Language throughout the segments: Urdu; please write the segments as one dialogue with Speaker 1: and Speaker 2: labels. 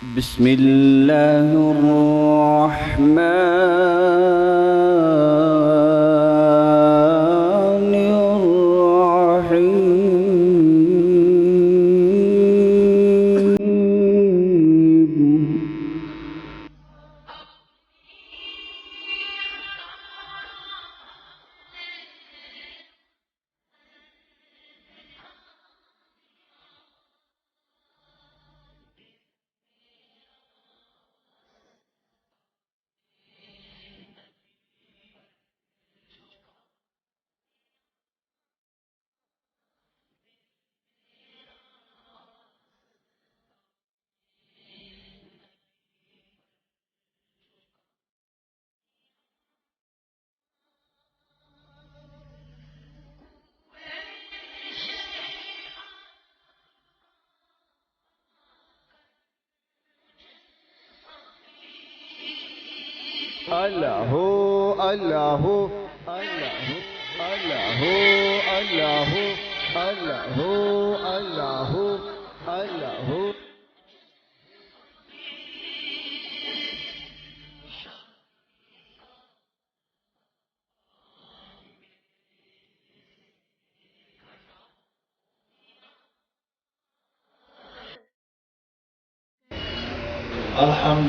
Speaker 1: بسم الله الرحمن الرحيم.
Speaker 2: اللہ اللہ اللہ اللہ اللہ اللہ اللہ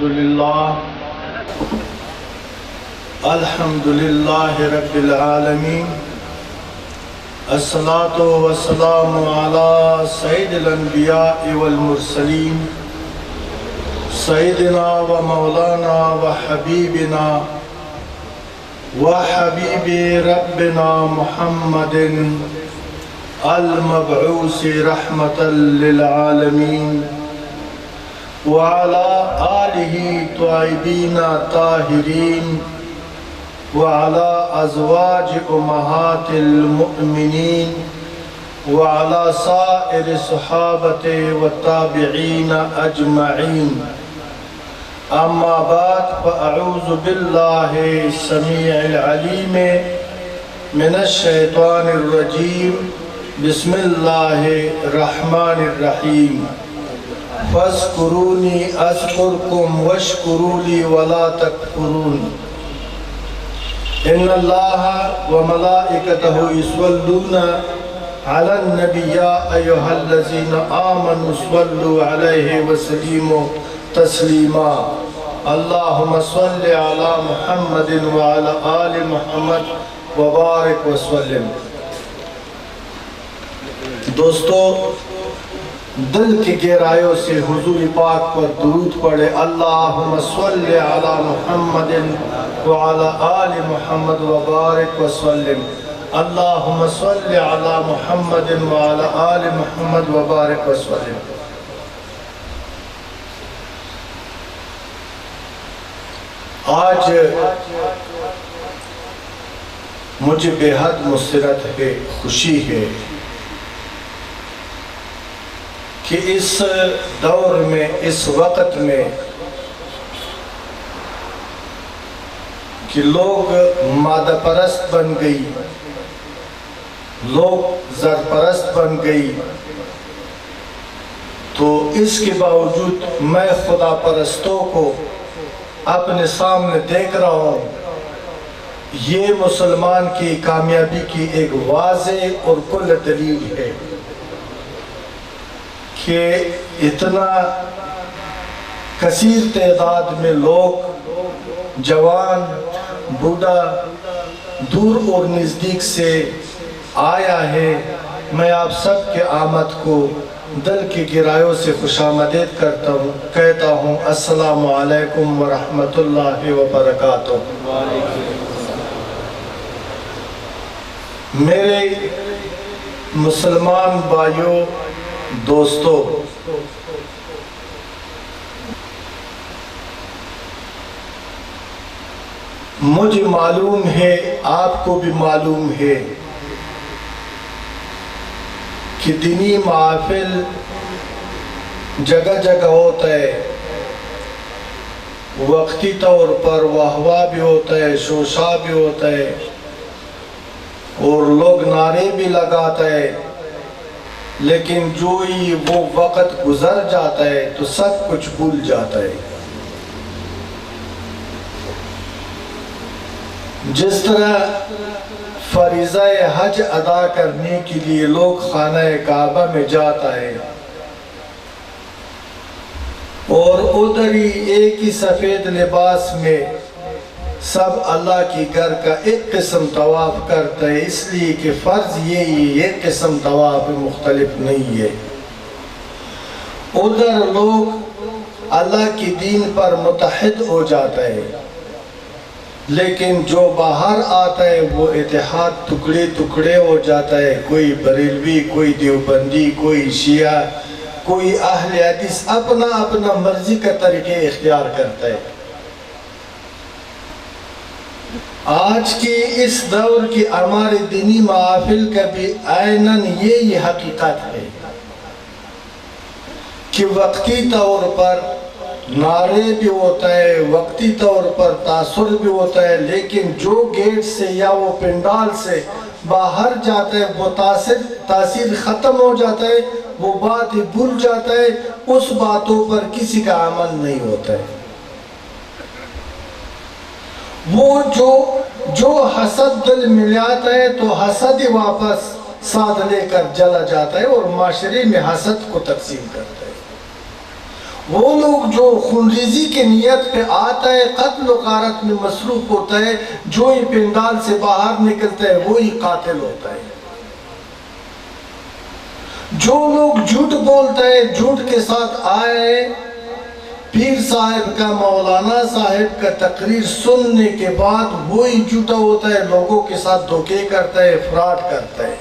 Speaker 2: اللہ.
Speaker 3: الحمد للہ رب العالمین. الصلاة والسلام على سید الانبیاء والمرسلین سیدنا و مولانا و حبیبنا و حبیب ربنا محمد المبعوث رحمة للعالمین وعلى آلہ طیبین طاہرین وعلى أزواج أمهات المؤمنين وعلى سائر الصحابة والتابعين أجمعين. أما بعد فأعوذ بالله السميع العليم من الشيطان الرجيم. بسم الله الرحمن الرحيم. فاذكروني أذكركم واشكروا لي ولا تكفرون. ان اللہ وملائکتہ یصلون علی النبی یا ایہا الذین آمنوا صلوا علیہ وسلموا تسلیما. اللہم صل علی محمد وعلی آل محمد وبارک وسلم. دوستو، دل کی گہرائیوں سے حضور پاک پر درود پڑھے. اللہم صل علی محمد وعلی آل محمد وبارک وسلم. اللہم صل علی محمد وعلی آل محمد وبارک وسلم. آج مجھے بے حد مسرت ہے، خوشی ہے کہ اس دور میں، اس وقت میں کہ لوگ مادہ پرست بن گئی، لوگ زر پرست بن گئی، تو اس کے باوجود میں خدا پرستوں کو اپنے سامنے دیکھ رہا ہوں. یہ مسلمان کی کامیابی کی ایک واضح اور کل دلیل ہے کہ اتنا کثیر تعداد میں لوگ، جوان، بوڑھا، دور اور نزدیک سے آیا ہے. میں آپ سب کے آمد کو دل کی گہرائیوں سے خوش آمدید کرتا ہوں، کہتا ہوں السلام علیکم ورحمۃ اللہ وبرکاتہ. میرے مسلمان بھائیوں، دوستو، مجھے معلوم ہے، آپ کو بھی معلوم ہے کہ دینی محافل جگہ جگہ ہوتا ہے. وقتی طور پر واہ بھی ہوتا ہے، شوشا بھی ہوتا ہے، اور لوگ نعرے بھی لگاتا ہے. لیکن جو ہی وہ وقت گزر جاتا ہے تو سب کچھ بھول جاتا ہے۔ جس طرح فریضہ حج ادا کرنے کے لیے لوگ خانہ کعبہ میں جاتا ہے اور ادھر ہی ایک ہی سفید لباس میں سب اللہ کی گھر کا ایک قسم طواف کرتا ہے، اس لیے کہ فرض یہی ایک قسم طواف مختلف نہیں ہے۔ ادھر لوگ اللہ کی دین پر متحد ہو جاتا ہے، لیکن جو باہر آتا ہے وہ اتحاد ٹکڑے ٹکڑے ہو جاتا ہے، کوئی بریلوی، کوئی دیوبندی، کوئی شیعہ، کوئی اہل حدیث اپنا اپنا مرضی کا طریقے اختیار کرتا ہے۔ آج کی اس دور کی ہمارے دینی محافل کا بھی عیناً یہی حقیقت ہے کہ وقتی طور پر نعرے بھی ہوتا ہے، وقتی طور پر تاثر بھی ہوتا ہے، لیکن جو گیٹ سے یا وہ پنڈال سے باہر جاتا ہے وہ تاثیر ختم ہو جاتا ہے، وہ بات ہی بھول جاتا ہے، اس باتوں پر کسی کا عمل نہیں ہوتا ہے۔ وہ جو حسد دل میں لاتا ہے تو حسد ہی واپس ساتھ لے کر چلا جاتا ہے اور معاشرے میں حسد کو تقسیم کرتا ہے۔ وہ لوگ جو خونریزی کی نیت پہ آتا ہے، قتل و غارت میں مصروف ہوتا ہے، جو ہی پنڈال سے باہر نکلتا ہے وہی قاتل ہوتا ہے۔ جو لوگ جھوٹ بولتا ہے، جھوٹ کے ساتھ آئے، پیر صاحب کا، مولانا صاحب کا تقریر سننے کے بعد وہی جھوٹا ہوتا ہے، لوگوں کے ساتھ دھوکے کرتا ہے، فراڈ کرتا ہے۔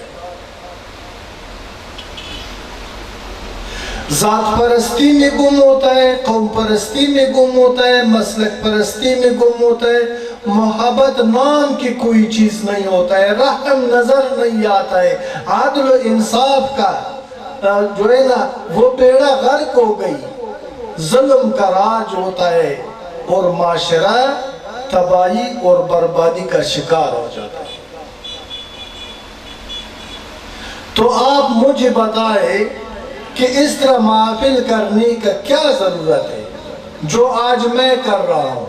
Speaker 3: ذات پرستی میں گم ہوتا ہے، قوم پرستی میں گم ہوتا ہے، مسلک پرستی میں گم ہوتا ہے، محبت نام کی کوئی چیز نہیں ہوتا ہے، رحم نظر نہیں آتا ہے، عدل و انصاف کا جو ہے نا وہ بیڑا غرق ہو گئی، ظلم کا راج ہوتا ہے اور معاشرہ تباہی اور بربادی کا شکار ہو جاتا ہے۔ تو آپ مجھے بتائیں کہ اس طرح محفل کرنے کا کیا ضرورت ہے جو آج میں کر رہا ہوں،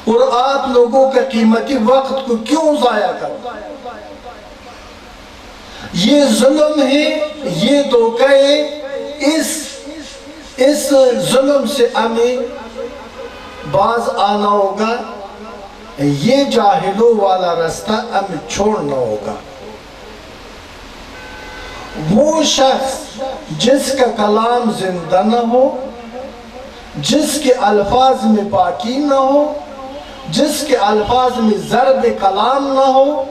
Speaker 3: اور آپ لوگوں کا قیمتی وقت کو کیوں ضائع کروں؟ یہ ظلم ہے، یہ دھوکہ ہے، اس ظلم سے ہمیں باز آنا ہوگا، یہ جاہلوں والا راستہ ہمیں چھوڑنا ہوگا۔ وہ شخص جس کا کلام زندہ نہ ہو، جس کے الفاظ میں پاکی نہ ہو، جس کے الفاظ میں ضرب کلام نہ ہو،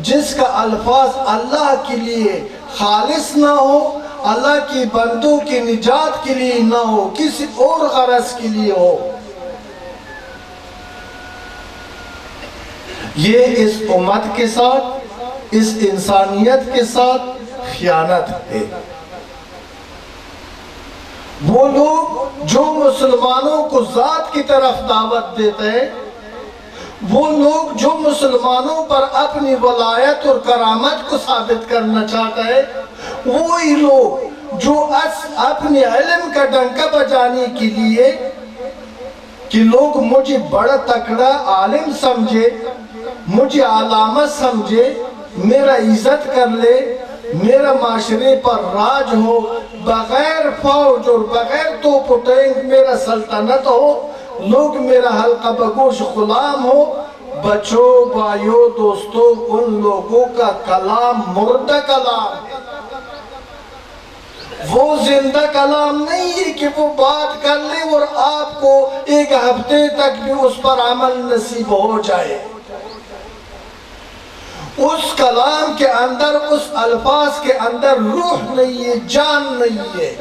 Speaker 3: جس کا الفاظ اللہ کے لیے خالص نہ ہو، اللہ کی بندوں کی نجات کے لیے نہ ہو، کسی اور غرض کے لیے ہو، یہ اس امت کے ساتھ، اس انسانیت کے ساتھ خیانت ہے۔ وہ لوگ جو مسلمانوں کو ذات کی طرف دعوت دیتے ہیں، وہ لوگ جو مسلمانوں پر اپنی ولایت اور کرامت کو ثابت کرنا چاہتا ہے، وہی لوگ جو اپنے علم کا ڈنکا بجانے کے لیے کہ لوگ مجھے بڑا تکڑا عالم سمجھے، مجھے علامت سمجھے، میرا عزت کر لے، میرا معاشرے پر راج ہو، بغیر فوج اور بغیر توپ و ٹینک میرا سلطنت ہو، لوگ میرا حلقہ بگوش غلام ہو۔ بچوں، بھائیوں، دوستوں، ان لوگوں کا کلام مردہ کلام ہے، وہ زندہ کلام نہیں ہے کہ وہ بات کر لے اور آپ کو ایک ہفتے تک بھی اس پر عمل نصیب ہو جائے۔ اس کلام کے اندر، اس الفاظ کے اندر روح نہیں ہے، جان نہیں ہے۔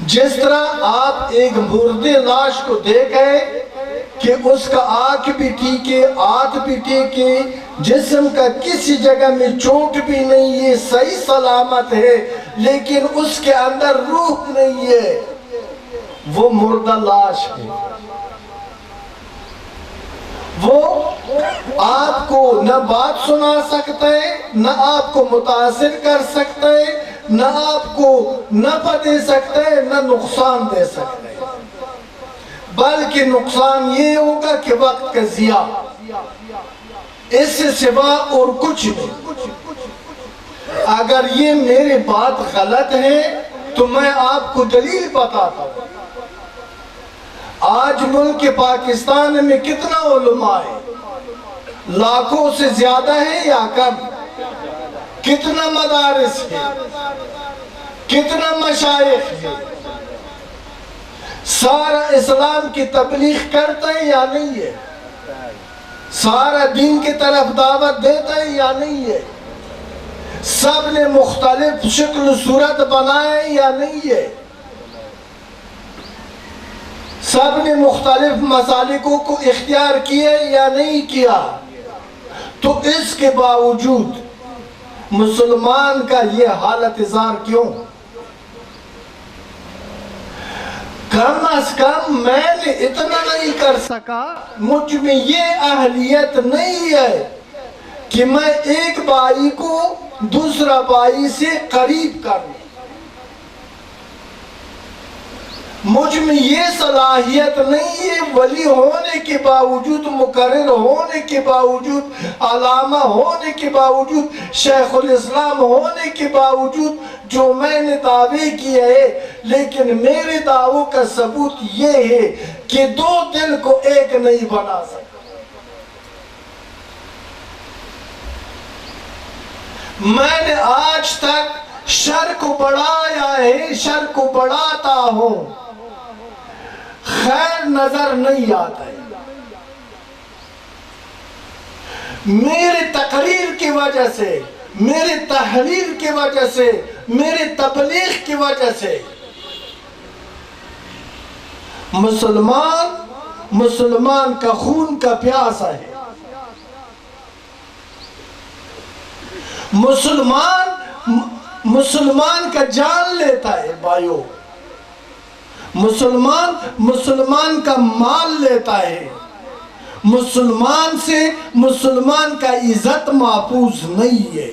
Speaker 3: جس طرح آپ ایک مردے لاش کو دیکھیں کہ اس کا آنکھ بھی ٹھیک ہے، ہاتھ بھی ٹھیک ہے، جسم کا کسی جگہ میں چوٹ بھی نہیں ہے، صحیح سلامت ہے، لیکن اس کے اندر روح نہیں ہے، وہ مردہ لاش ہے۔ وہ آپ کو نہ بات سنا سکتا ہے، نہ آپ کو متاثر کر سکتا ہے، نہ آپ کو نفع دے سکتا ہے، نہ نقصان دے سکتا ہے، بلکہ نقصان یہ ہوگا کہ وقت کا ضیاع، اس سے سوا اور کچھ نہیں۔ اگر یہ میری بات غلط ہے تو میں آپ کو دلیل بتاتا ہوں۔ آج ملک پاکستان میں کتنا علماء ہے؟ لاکھوں سے زیادہ ہے یا کم؟ کتنا مدارس ہے؟ کتنا مشائخ ہے؟ سارا اسلام کی تبلیغ کرتا ہے یا نہیں ہے؟ سارا دین کی طرف دعوت دیتا ہے یا نہیں ہے؟ سب نے مختلف شکل صورت بنائے یا نہیں ہے؟ سب نے مختلف مسالکوں کو اختیار کیے یا نہیں کیا؟ تو اس کے باوجود مسلمان کا یہ حالت زار کیوں؟ کم از کم میں نے اتنا نہیں کر سکا، مجھ میں یہ اہلیت نہیں ہے کہ میں ایک بھائی کو دوسرا بھائی سے قریب کروں، مجھ میں یہ صلاحیت نہیں ہے، ولی ہونے کے باوجود، مقرر ہونے کے باوجود، علامہ ہونے کے باوجود، شیخ الاسلام ہونے کے باوجود جو میں نے دعوے کیے ہیں، لیکن میرے دعووں کا ثبوت یہ ہے کہ دو دل کو ایک نہیں بنا سکتا۔ میں نے آج تک شر کو بڑھایا ہے، شر کو بڑھاتا ہوں، خیر نظر نہیں آتا ہے۔ میرے تقریر کی وجہ سے، میرے تحریر کی وجہ سے، میرے تبلیغ کی وجہ سے مسلمان کا خون کا پیاسا ہے، مسلمان کا جان لیتا ہے بھائیو، مسلمان کا مال لیتا ہے، مسلمان سے مسلمان کا عزت محفوظ نہیں ہے۔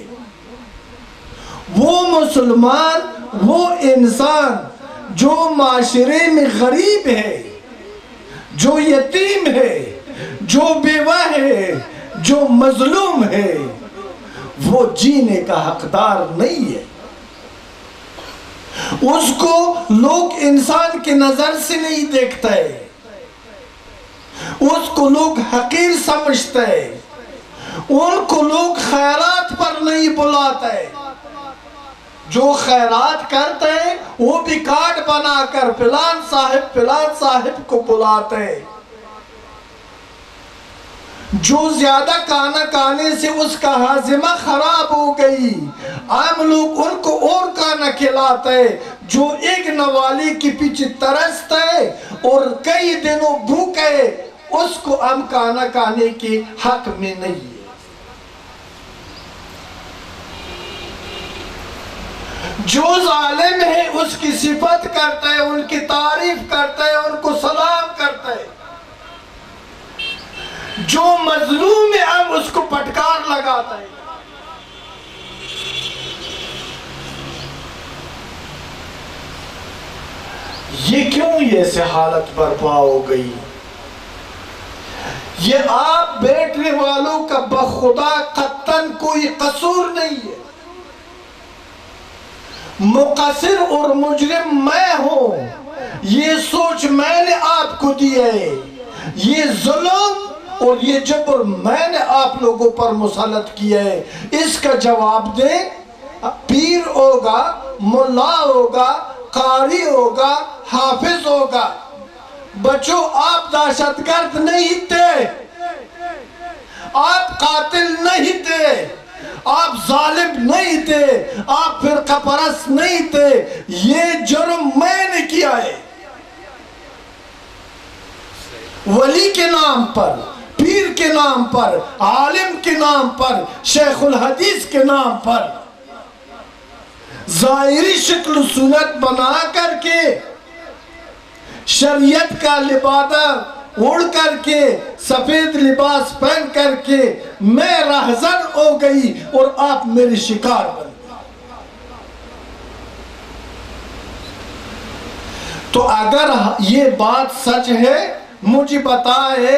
Speaker 3: وہ مسلمان، وہ انسان جو معاشرے میں غریب ہے، جو یتیم ہے، جو بیوہ ہے، جو مظلوم ہے، وہ جینے کا حقدار نہیں ہے۔ اس کو لوگ انسان کی نظر سے نہیں دیکھتے، اس کو لوگ حقیر سمجھتے، ان کو لوگ خیرات پر نہیں بلاتے۔ جو خیرات کرتے ہیں وہ بھی کارڈ بنا کر فلان صاحب کو بلاتے۔ جو زیادہ کھانا کھانے سے اس کا ہاضمہ خراب ہو گئی، عام لوگ ان کو اور کھانا کھلاتے، جو ایک نوالی کے پیچھے ترستے اور کئی دنوں بھوکے، اس کو ہم کھانا کھانے کے حق میں نہیں ہے۔ جو ظالم ہے اس کی صفت کرتا ہے، ان کی تعریف کرتا ہے، ان کو سلام کرتا ہے۔ جو مظلوم ہے ہم اس کو پھٹکار لگاتا ہے۔ یہ کیوں یہ سے حالت برپا ہو گئی؟ یہ آپ بیٹھنے والوں کا بخدا قطعاً کوئی قصور نہیں ہے۔ مقصر اور مجرم میں ہوں، یہ سوچ میں نے آپ کو دی ہے۔ یہ ظلم اور یہ جبر میں نے آپ لوگوں پر مسلط کیا ہے، اس کا جواب دیں۔ پیر ہوگا، ملا ہوگا، قاری ہوگا، حافظ ہوگا۔ بچوں، آپ دہشت گرد نہیں تھے، آپ قاتل نہیں تھے، آپ ظالم نہیں تھے، آپ فرقہ پرست نہیں تھے۔ یہ جرم میں نے کیا ہے، ولی کے نام پر، پیر کے نام پر، عالم کے نام پر، شیخ الحدیث کے نام پر ظاہری شکل صورت بنا کر کے شریعت کا لبادہ اڑ کر کے سفید لباس پہن کر کے میں رہزن ہو گئی اور آپ میری شکار بن گئی. تو اگر یہ بات سچ ہے مجھے بتائے،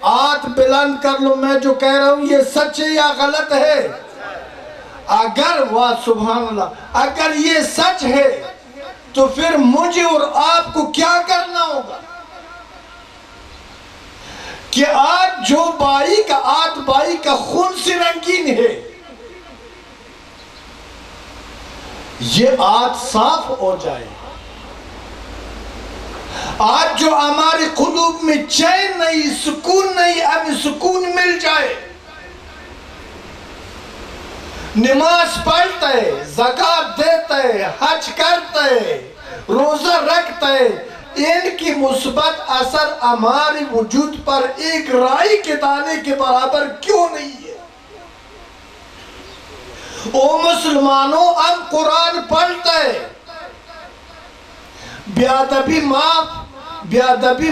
Speaker 3: ہاتھ بلند کر لو، میں جو کہہ رہا ہوں یہ سچ ہے یا غلط ہے؟ اگر واہ سبحان اللہ، اگر یہ سچ ہے تو پھر مجھے اور آپ کو کیا کرنا ہوگا کہ آج جو بھائی کا آج بھائی کا خون سے رنگین ہے یہ آج صاف ہو جائے. آج جو ہمارے قلوب میں چین نہیں، سکون نہیں، ہمیں سکون مل جائے. نماز پڑھتا ہے، زکوٰۃ دیتا ہے، حج کرتا ہے، روزہ رکھتا ہے، ان کی مثبت اثر ہمارے وجود پر ایک رائی کے دانے کے برابر کیوں نہیں ہے؟ او مسلمانوں، ہم قرآن پڑھتا ہے، بیادبی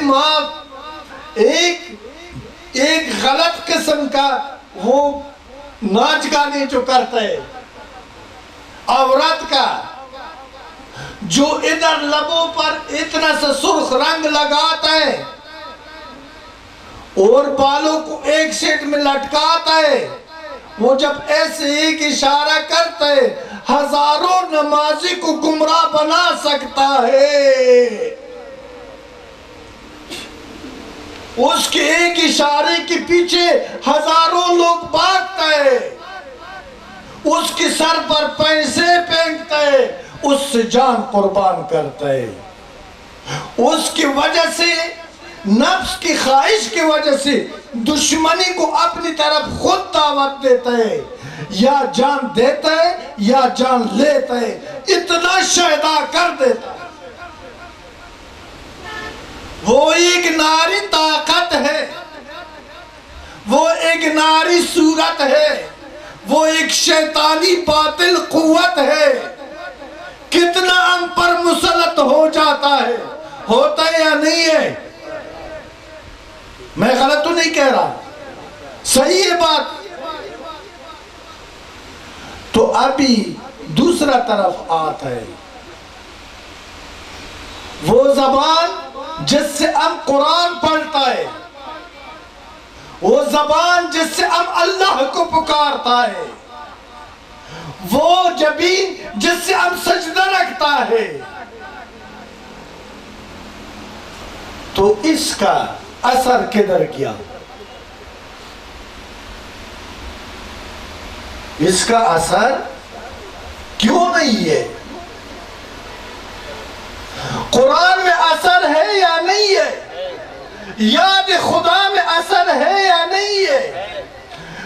Speaker 3: معاف، ایک غلط قسم کا وہ ناچ گانے جو کرتا ہے عورت کا، جو ادھر لبوں پر اتنا سا سرخ رنگ لگاتا ہے اور بالوں کو ایک سیٹ میں لٹکاتا ہے، وہ جب ایسے ایک اشارہ کرتا ہے ہزاروں نمازی کو گمراہ بنا سکتا ہے. اس کے ایک اشارے کے پیچھے ہزاروں لوگ بھاگتا ہے، اس کے سر پر پیسے پھینکتا ہے، اس سے جان قربان کرتا ہے، اس کی وجہ سے نفس کی خواہش کی وجہ سے دشمنی کو اپنی طرف خود دعوت دیتا ہے، یا جان دیتا ہے یا جان لیتا ہے، اتنا شہدا کر دیتا ہے. وہ ایک ناری طاقت ہے، وہ ایک ناری صورت ہے، وہ ایک شیطانی باطل قوت ہے. کتنا ہم پر مسلط ہو جاتا ہے، ہوتا ہے یا نہیں ہے؟ میں غلط تو نہیں کہہ رہا، صحیح ہے بات. تو ابھی دوسرا طرف آتا ہے وہ زبان جس سے ہم قرآن پڑھتا ہے، وہ زبان جس سے ہم اللہ کو پکارتا ہے، وہ جبین جس سے ہم سجدہ رکھتا ہے. تو اس کا اثر کدھر گیا؟ اس کا اثر کیوں نہیں ہے؟ قرآن میں اثر ہے یا نہیں ہے؟ یاد خدا میں اثر ہے یا نہیں ہے؟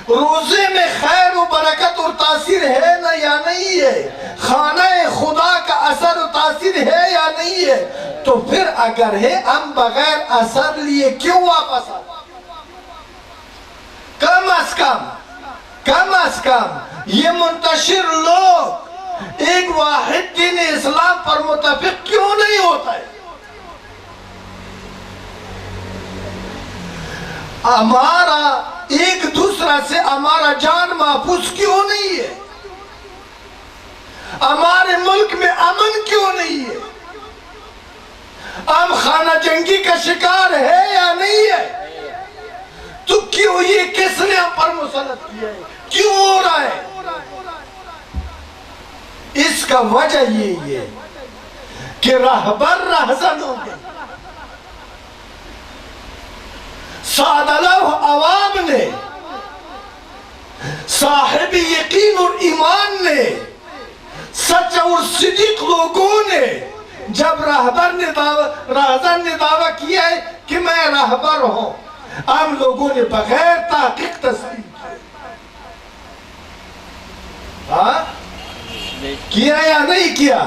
Speaker 3: روزے میں خیر و برکت اور تاثیر ہے نا یا نہیں ہے؟ خانہ خدا کا اثر و تاثیر ہے یا نہیں ہے؟ تو پھر اگر ہے ہم بغیر اثر لیے کیوں واپس آتے؟ کم از کم یہ منتشر لوگ ایک واحد دین اسلام پر متفق کیوں نہیں ہوتا ہے؟ ہمارا ایک دوسرا سے ہمارا جان محفوظ کیوں نہیں ہے؟ ہمارے ملک میں امن کیوں نہیں ہے؟ ہم خانہ جنگی کا شکار ہے یا نہیں ہے؟ تو کیوں یہ کس نے ہم پر مسلط کیا ہے؟ کیوں ہو رہا ہے؟ اس کا وجہ یہی ہے کہ رہبر رہزن ہو گئے. سادہ لوح عوام نے، صاحب یقین اور ایمان نے، سچ اور صدیق لوگوں نے جب رہزن نے دعویٰ کیا ہے کہ میں رہبر ہوں، ہم لوگوں نے بغیر تحقیق تسلیم کیا یا نہیں کیا؟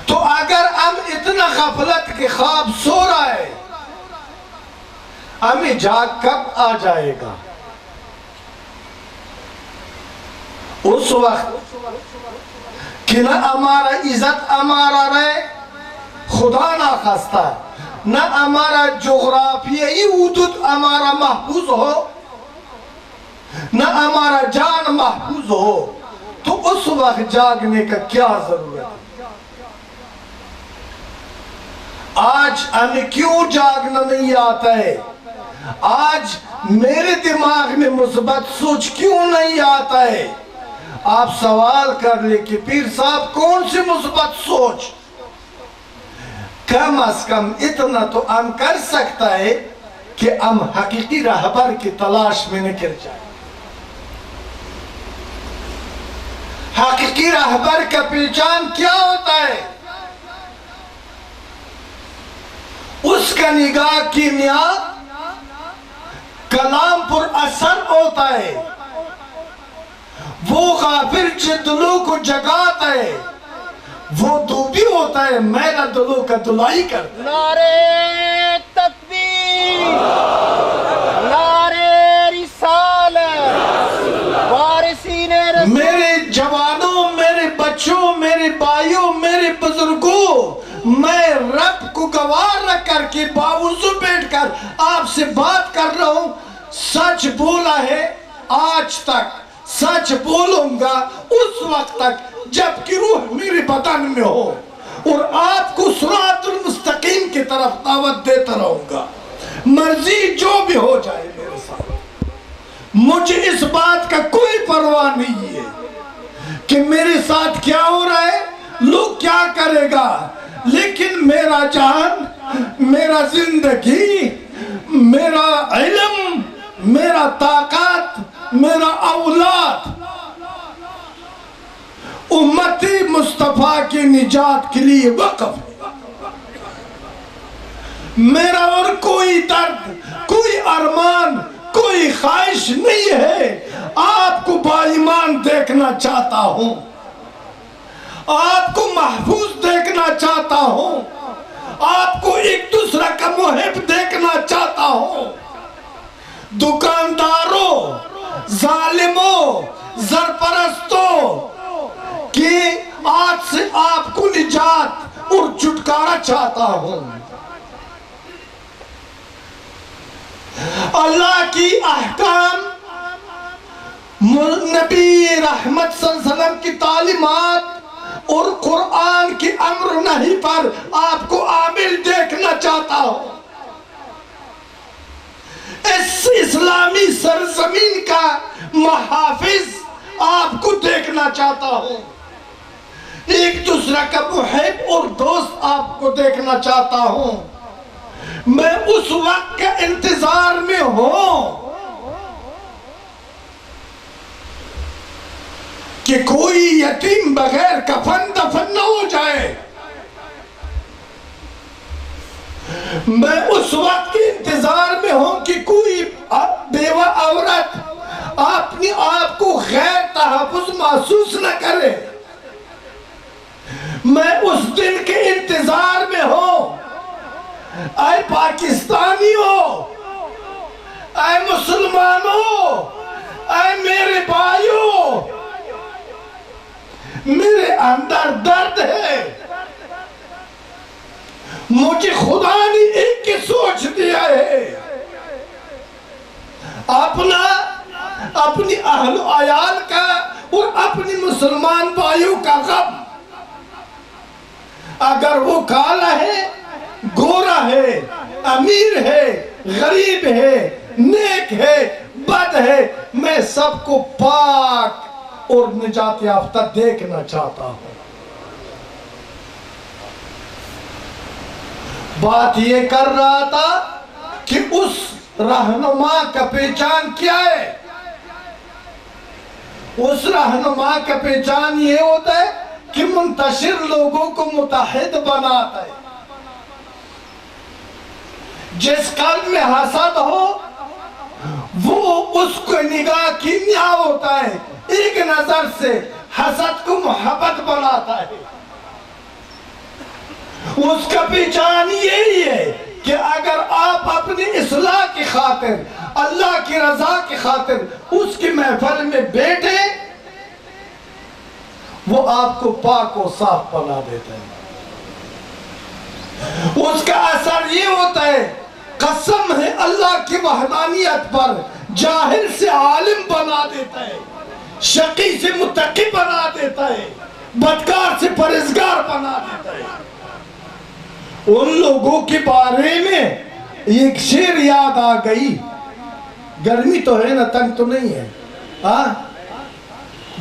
Speaker 3: تو اگر ہم اتنا غفلت کے خواب سو رہا ہے، ہمیں جاگ کب آ جائے گا؟ اس وقت کہ نہ ہمارا عزت ہمارا رہے، خدا نہ خواستہ نہ ہمارا جغرافیائی حدود ہمارا محفوظ ہو، نہ ہمارا جان محفوظ ہو، تو اس وقت جاگنے کا کیا ضرورت ہے؟ آج ہمیں کیوں جاگنا نہیں آتا ہے؟ آج میرے دماغ میں مثبت سوچ کیوں نہیں آتا ہے؟ آپ سوال کر لیں کہ پیر صاحب کون سی مثبت سوچ؟ کم از کم اتنا تو ہم کر سکتا ہے کہ ہم حقیقی رہبر کی تلاش میں نکل جائیں۔ حقیقی رہبر کا پہچان کیا ہوتا ہے؟ اس کا نگاہ کیمیا کلام پر اثر ہوتا ہے، وہ غافل دلوں کو جگاتا ہے، وہ دوبی ہوتا ہے میرا دلوں کا دلائی کرتا ہے۔
Speaker 2: نعرہ تکبیر، نعرہ رسالت، وارثین رسول۔
Speaker 3: میرے جوانوں، میرے بچوں، میرے بھائیوں، میرے بزرگوں، میں رب کو گواہ رکھ کر کے باوضو بیٹھ کر آپ سے بات کر رہا ہوں، سچ بولا ہے آج تک، سچ بولوں گا اس وقت تک جب کہ روح میرے بدن میں ہو، اور آپ کو صراط المستقیم کی طرف دعوت دیتا رہوں گا، مرضی جو بھی ہو جائے میرے ساتھ۔ مجھے اس بات کا کوئی پرواہ نہیں ہے کہ میرے ساتھ کیا ہو رہا ہے، لوگ کیا کرے گا، لیکن میرا جان، میرا زندگی، میرا علم، میرا طاقت، میرا اولاد امتی مصطفیٰ کی نجات کے لیے وقف ہے۔ میرا اور کوئی درد، کوئی ارمان، کوئی خواہش نہیں ہے۔ آپ کو با ایمان دیکھنا چاہتا ہوں، آپ کو محفوظ دیکھنا چاہتا ہوں، آپ کو ایک دوسرے کا محب دیکھنا چاہتا ہوں۔ دکانداروں، ظالموں، زرپرستوں کہ آج سے آپ کو نجات اور چھٹکارا چاہتا ہوں۔ اللہ کی احکام، نبی رحمت صلی اللہ علیہ وسلم کی تعلیمات اور قرآن کی امر نہی پر آپ کو عامل دیکھنا چاہتا ہوں۔ اس اسلامی سرزمین کا محافظ آپ کو دیکھنا چاہتا ہوں، ایک دوسرے کا محب اور دوست آپ کو دیکھنا چاہتا ہوں۔ میں اس وقت کا انتظار میں ہوں کہ کوئی یتیم بغیر کفن دفن نہ ہو جائے۔ میں اس وقت کے انتظار میں ہوں کہ کوئی بیوہ عورت اپنی آپ کو غیر تحفظ محسوس نہ کرے۔ میں اس دن کے انتظار میں ہوں۔ اے پاکستانیوں، اے مسلمانوں، اے میرے بھائیوں، میرے اندر درد ہے۔ مجھے خدا نے ایک کی سوچ دیا ہے، اپنی اہل و عیال کا اور اپنی مسلمان بھائیوں کا غم۔ اگر وہ کالا ہے، گورا ہے، امیر ہے، غریب ہے، نیک ہے، بد ہے، میں سب کو پاک اور نجات یافتہ دیکھنا چاہتا ہوں۔ بات یہ کر رہا تھا کہ اس رہنما کا پہچان کیا ہے؟ اس رہنما کا پہچان یہ ہوتا ہے کہ منتشر لوگوں کو متحد بناتا ہے۔ جس قلب میں حسد ہو وہ اس کو نگاہ کیمیا ہوتا ہے، ایک نظر سے حسد کو محبت بناتا ہے۔ اس کا پہچان یہی ہے کہ اگر آپ اپنی اصلاح کی خاطر، اللہ کی رضا کی خاطر اس کی محفل میں بیٹھے، وہ آپ کو پاک و صاف بنا دیتا ہے۔ اس کا اثر اثر یہ ہوتا ہے قسم ہے اللہ کی وحدانیت پر، جاہل سے عالم بنا دیتا ہے، شقی سے متقی بنا دیتا ہے، بدکار سے پرہیزگار بنا دیتا ہے۔ ان لوگوں کے بارے میں ایک شعر یاد آ گئی، گرمی تو ہے نا، تنگ تو نہیں ہے، ہاں؟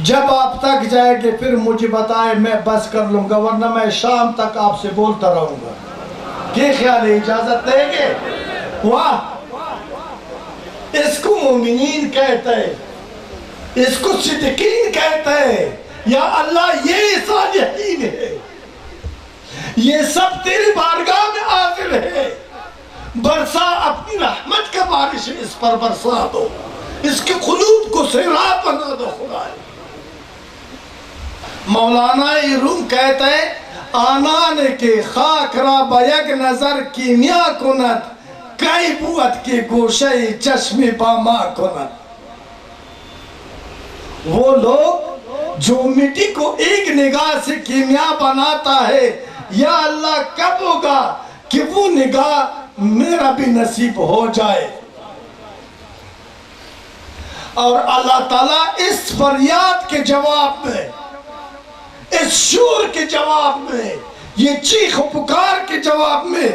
Speaker 3: جب آپ تک جائے گے پھر مجھے بتائے، میں بس کر لوں گا، ورنہ میں شام تک آپ سے بولتا رہوں گا۔ کیا خیال ہے، اجازت دیں گے؟ واہ! اس کو مومنین کہتا ہے، اس کو صدیقین کہتا ہے۔ یا اللہ یہ صالحین ہے، یہ سب تیری بارگاہ میں حاضر ہے، برسا اپنی رحمت کا بارش اس پر برسا دو، اس کے قلوب کو سیراب بنا دو خدا۔ مولانا روم کہتا ہے آنان کے خاک را بیگ نظر کیمیا کند، کئی بوت کے گوشہ چشم باما کند۔ وہ لوگ جو مٹی کو ایک نگاہ سے کیمیا بناتا ہے، یا اللہ کب ہوگا کہ وہ نگاہ میرا بھی نصیب ہو جائے۔ اور اللہ تعالیٰ اس فریاد کے جواب میں، اس شور کے جواب میں، یہ چیخ و پکار کے جواب میں،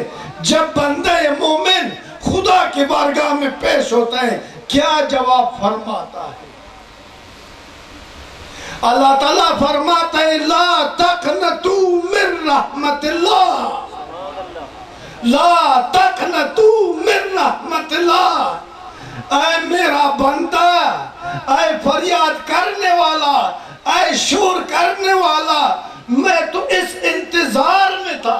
Speaker 3: جب بندہ مومن خدا کے بارگاہ میں پیش ہوتا ہے، کیا جواب فرماتا ہے؟ اللہ تعالیٰ فرماتا ہے لا تقنطوا من رحمت اللہ، لا تقنطوا من رحمت اللہ۔ اے میرا بندہ، اے فریاد کرنے والا، اے شور کرنے والا، میں تو اس انتظار میں تھا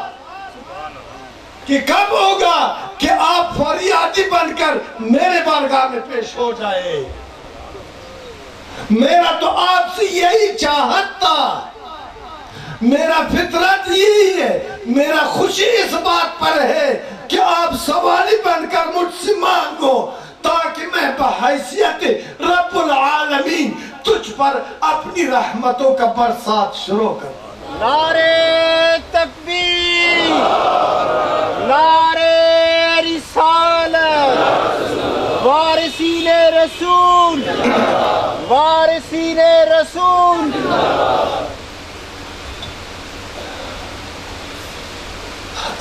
Speaker 3: کہ کب ہوگا کہ آپ فریادی بن کر میرے بارگاہ میں پیش ہو جائے۔ میرا تو آپ سے یہی چاہت تھا، میرا فطرت یہی ہے، میرا خوشی اس بات پر ہے کہ آپ سوالی بن کر مجھ سے مانگو، تاکہ میں بحیثیت رب العالمین تجھ پر اپنی رحمتوں کا برسات شروع کروں۔
Speaker 2: نعرہ تکبیر، نعرہ رسالت، وارثین رسول، وارثین رسول۔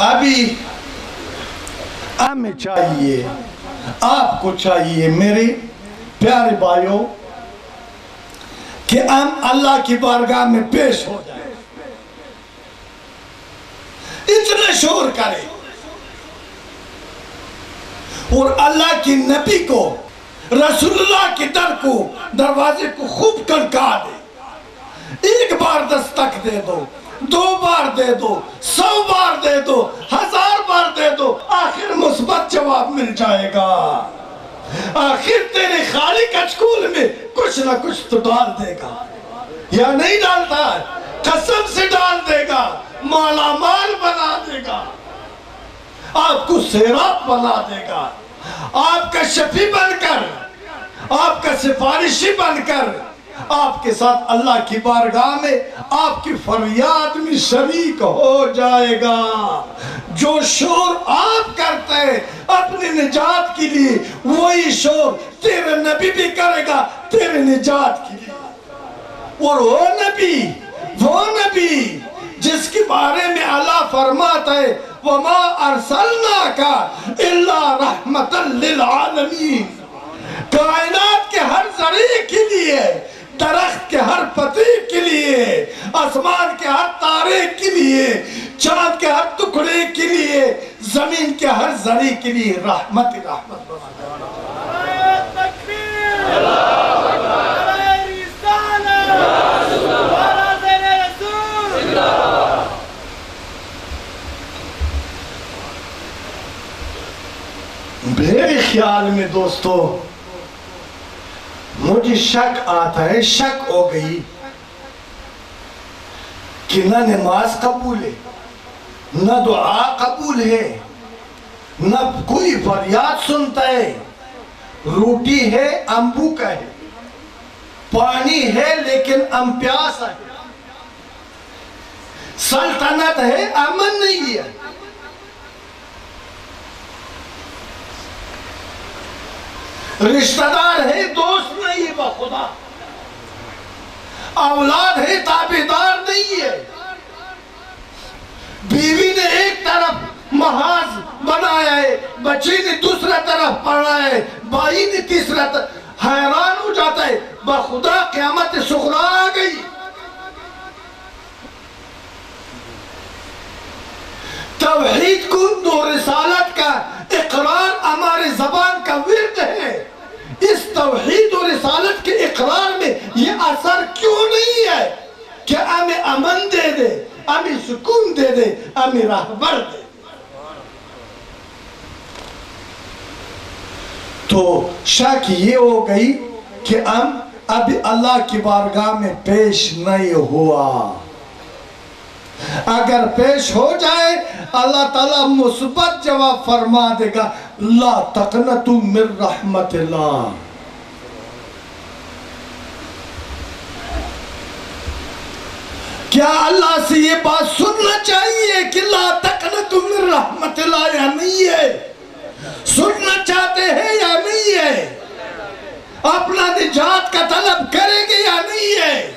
Speaker 3: ابھی ہمیں چاہیے، آپ کو چاہیے میرے پیارے بھائیوں، کہ ہم اللہ کی بارگاہ میں پیش ہو جائیں، اتنا شور کریں اور اللہ کی نبی کو، رسول اللہ کے دروازے کو خوب کھڑکا دے۔ ایک بار دستک دے دو، 2 بار دے دو، 100 بار دے دو، 1000 بار دے دو، آخر مثبت جواب مل جائے گا۔ آخر تیرے خالق اچکول میں کچھ نہ کچھ تو ڈال دے گا، یا نہیں ڈالتا؟ قسم سے ڈال دے گا، مالا مال بنا دے گا، آپ کو سیراب بنا دے گا، آپ کا شفیع بن کر، آپ کا سفارشی بن کر، آپ کے ساتھ اللہ کی بارگاہ میں آپ کی فریاد میں شریک ہو جائے گا۔ جو شور آپ کرتے ہیں اپنی نجات کے لیے، وہی شور تیرے نبی بھی کرے گا تیرے نجات کے لیے۔ اور وہ نبی جس کے بارے میں اللہ فرماتا ہے وَمَا أَرْسَلْنَاكَ إِلَّا رَحْمَةً لِلْعَالَمِينَ، کائنات کے ہر ذرے کے لیے، درخت کے ہر پتے کے لیے، آسمان کے ہر تارے کے لیے، چاند کے ہر ٹکڑے کے لیے، زمین کے ہر ذرے کے لیے رحمت میرے خیال میں دوستو مجھے شک آتا ہے، شک ہو گئی کہ نہ نماز قبول ہے، نہ دعا قبول ہے، نہ کوئی فریاد سنتا ہے، روٹی ہے ہم بھوکا ہے، پانی ہے لیکن ہم پیاسا ہے، سلطنت ہے امن نہیں ہے، رشتہ دار ہے، دوست نہیں ہے بخدا، اولاد ہے، تابعدار نہیں ہے، بیوی نے ایک طرف محاذ بنایا ہے، بچی نے دوسرا طرف پڑھا ہے، بھائی نے تیسرا طرف، حیران ہو جاتا ہے بخدا قیامت صغریٰ آ گئی۔ توحید کو و رسالت کا اقرار ہمارے زبان کا ورد ہے، اس توحید و رسالت کے اقرار میں یہ اثر کیوں نہیں ہے کہ ہمیں امن دے دے، ہمیں سکون دے دے، ہمیں راہبر دے؟ تو شک یہ ہو گئی کہ ہم ابھی اللہ کی بارگاہ میں پیش نہیں ہوا۔ اگر پیش ہو جائے اللہ تعالیٰ مثبت جواب فرما دے گا، لا تقنطوا من رحمت اللہ۔ کیا اللہ سے یہ بات سننا چاہیے کہ لا تقنطوا من رحمت اللہ یا نہیں ہے؟ سننا چاہتے ہیں یا نہیں ہے؟ اپنا نجات کا طلب کریں گے یا نہیں ہے؟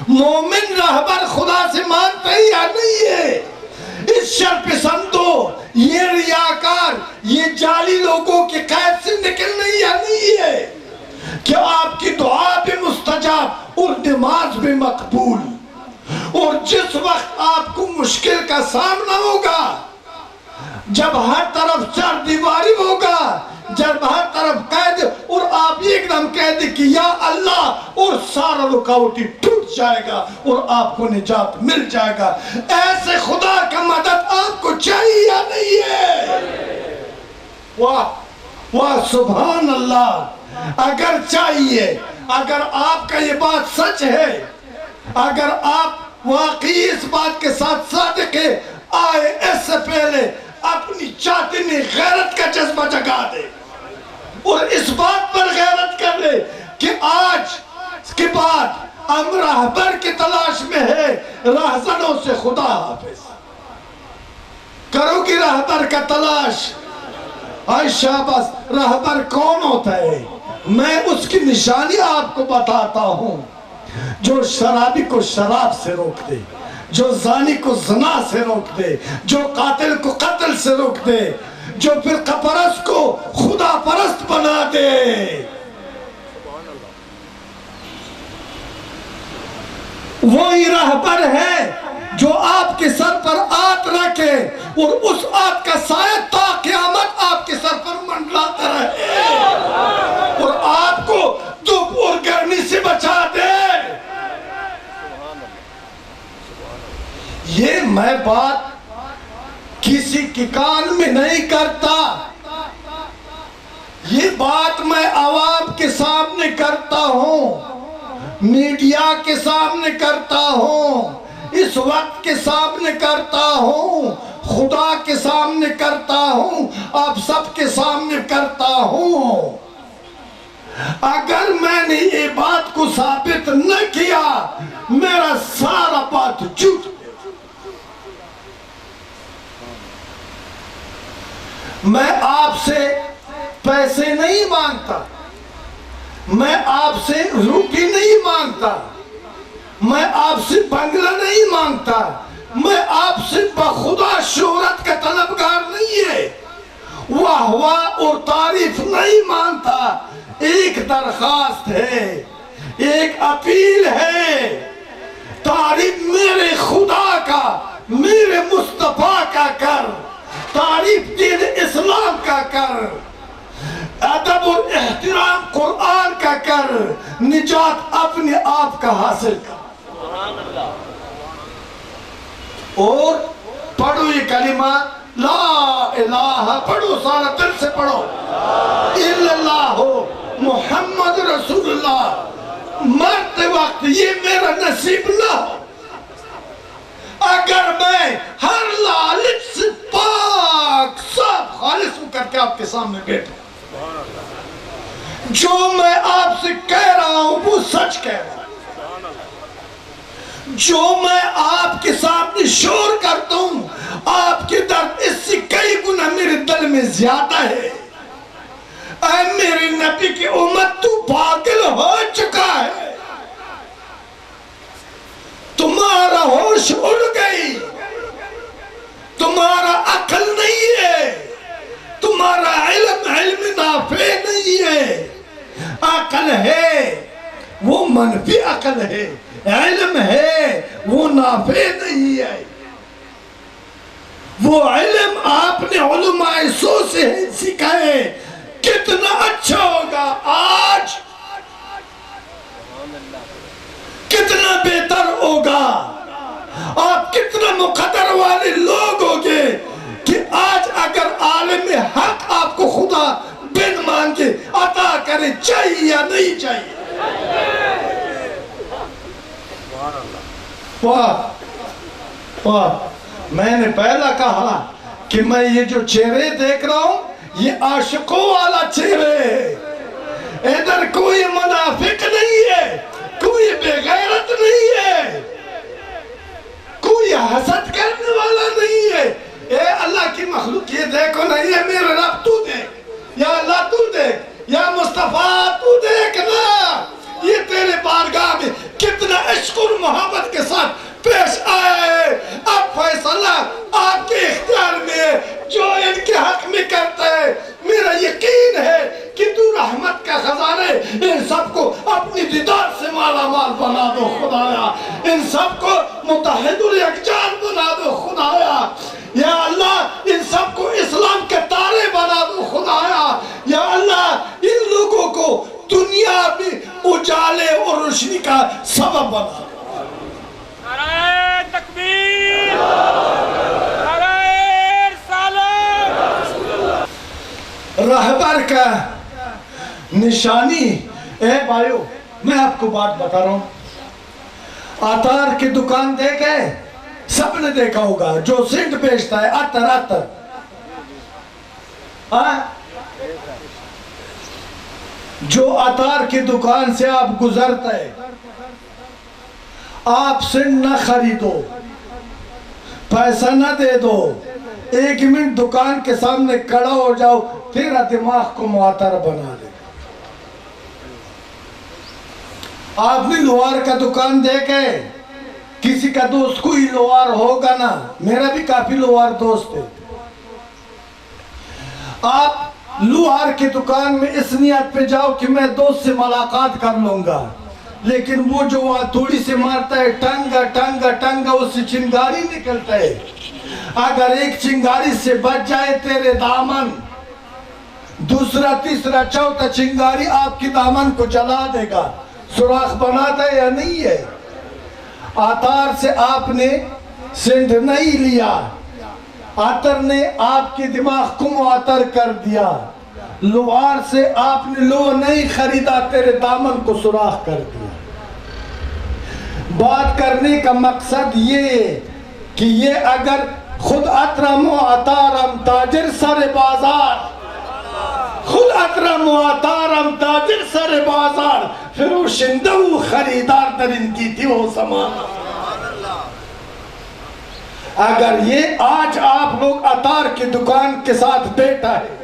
Speaker 3: مومن رہبر خدا سے مانتے ہیں یا نہیں ہے؟ اس شر پسندوں، یہ ریاکار، یہ جعلی لوگوں کی قید سے نکلنے یا نہیں ہے؟ کہ آپ کی دعا بھی مستجاب اور نماز بھی مقبول، اور جس وقت آپ کو مشکل کا سامنا ہوگا، جب ہر طرف چار دیواری ہوگا، جب ہر طرف قید، اور آپ ایک دم کہہ دیں کہ یا اللہ، اور سارا رکاوٹی ٹوٹ جائے گا اور آپ کو نجات مل جائے گا، ایسے خدا کا مدد آپ کو چاہیے یا نہیں ہے؟ واہ سبحان اللہ! اگر چاہیے، اگر آپ کا یہ بات سچ ہے، اگر آپ واقعی اس بات کے ساتھ صادق ہے، آئے اس سے پہلے اپنی چھاتی میں غیرت کا جذبہ جگا دے اور اس بات پر غیرت کر لے کہ آج کے بعد ہم راہبر کی تلاش میں ہے، راہزنوں سے خدا حافظ۔ کرو گی راہبر کا تلاش؟ آئے شاباش! راہبر کون ہوتا ہے؟ میں اس کی نشانی آپ کو بتاتا ہوں۔ جو شرابی کو شراب سے روک دے، جو زانی کو زنا سے روک دے، جو قاتل کو قتل سے روک دے، جو فرقہ پرست کو خدا پرست بنا دے، وہی راہبر ہے جو آپ کے سر پر آت رکھے اور اس آت کا سایہ تا قیامت آپ کے سر پر منڈلاتا رہے اور آپ کو دھوپ اور گرمی سے بچا دے۔ یہ میں بات کسی کے کان میں نہیں کرتا، یہ بات میں عوام کے سامنے کرتا ہوں، میڈیا کے سامنے کرتا ہوں، اس وقت کے سامنے کرتا ہوں، خدا کے سامنے کرتا ہوں، آپ سب کے سامنے کرتا ہوں۔ اگر میں نے یہ بات کو ثابت نہ کیا، میرا سارا بات جھوٹ۔ میں آپ سے پیسے نہیں مانگتا، میں آپ سے روٹی نہیں مانگتا، میں آپ سے بنگلہ نہیں مانگتا، میں آپ سے بخدا شہرت کا طلبگار نہیں ہے، واہ واہ اور تعریف نہیں مانتا۔ ایک درخواست ہے، ایک اپیل ہے، تعریف میرے خدا کا، میرے مصطفیٰ کا کر، تعریف دین اسلام کا کر، ادب اور احترام قرآن کا کر، نجات اپنے آپ کا حاصل کر۔ اور پڑھو یہ کلمہ لا الہ، پڑھو سارا دل سے پڑھو، الا اللہ محمد رسول اللہ۔ مرتے وقت یہ میرا نصیب نہ ہو اگر میں ہر لالچ سے پاک صاف خالص ہو کر کے آپ کے سامنے بیٹھا، جو میں آپ سے کہہ رہا ہوں وہ سچ کہہ رہا ہوں، جو میں آپ کے سامنے شور کرتا ہوں آپ کے درد اس سے کئی گنا میرے دل میں زیادہ ہے۔ اے میرے نبی کی امت تو پاگل ہو چکا ہے، تمہارا ہوش اڑ گئی، تمہارا عقل نہیں ہے، تمہارا علم نافع نہیں ہے۔ عقل ہے وہ منفی عقل ہے، علم ہے وہ نافع نہیں ہے۔ وہ علم آپ نے علماء سو سے سیکھا ہے، کتنا اچھا ہوگا آج، کتنا بہتر ہوگا، آپ کتنا مقدر والے لوگ ہوگے کہ آج اگر عالم حق آپ کو خدا بن مانگے عطا کرے، چاہیے یا نہیں چاہیے؟ واہ، میں نے پہلا کہا کہ میں یہ جو چہرے دیکھ رہا ہوں یہ عاشقوں والا چہرے ہے، ادھر کوئی منافق نہیں ہے، کوئی بے غیرت نہیں ہے، کوئی حسد کرنے والا نہیں ہے۔ اے اللہ کی مخلوق یہ دیکھو نا، یہ میرے رب تو دیکھ، یا اللہ تو دیکھ، یا مصطفیٰ تو دیکھ نا، یہ تیرے بارگاہ میں کتنا عشق اور محبت کے ساتھ پیش آیا ہے۔ اب فیصلہ آپ کے اختیار میں ہے، جو ان کے حق میں کرتا ہے۔ میرا یقین ہے کہ تو رحمت کا خزانے ان سب کو اپنی دیدار سے مالا مال بنا دو خدایا، ان سب کو متحد اور یکجان بنا دو خدایا، یا اللہ ان سب کو اسلام کے تارے بنا دو خدایا، یا اللہ ان لوگوں کو دنیا میں اجالے اور روشنی کا سبب بنا دو۔
Speaker 2: نعرہ تکبیر، نعرہ رسالت۔
Speaker 3: رہبر کا نشانی، اے بھائیو میں آپ کو بات بتا رہا ہوں، عطار کی دکان دیکھے، سب نے دیکھا ہوگا، جو سینٹ بیچتا ہے، عطر جو عطار کی دکان سے آپ گزرتا ہے، آپ سینٹ نہ خریدو، پیسہ نہ دے دو، ایک منٹ دکان کے سامنے کھڑا ہو جاؤ، تیرا دماغ کو معطر بنا دے۔ آپ نے لوہار کا دکان دیکھے، کسی کا دوست کوئی لوہار ہوگا نا، میرا بھی کافی لوہار دوست ہے، آپ لوہار کی دکان میں اس نیت پہ جاؤ کہ میں دوست سے ملاقات کر لوں گا، لیکن وہ جو وہاں تھوڑی سے مارتا ہے، ٹنگا اس سے چنگاری نکلتا ہے۔ اگر ایک چنگاری سے بچ جائے تیرے دامن، دوسرا تیسرا چوتھا چنگاری آپ کی دامن کو جلا دے گا۔ سوراخ بناتا ہے یا نہیں ہے؟ عطار سے آپ نے سینٹ نہیں لیا، عطر نے آپ کے دماغ کو معطر کر دیا، لوہار سے آپ نے لوہ نہیں خریدا، تیرے دامن کو سوراخ کر دیا۔ بات کرنے کا مقصد یہ ہے کہ یہ اگر خود اکرم و عطارم تاجر سر بازار، خود اکرم و عطارم تاجر سر بازار، فروشندہ و خریدار در ان کی تھی وہ سامان۔ اگر یہ آج آپ لوگ عطار کی دکان کے ساتھ بیٹھا ہے،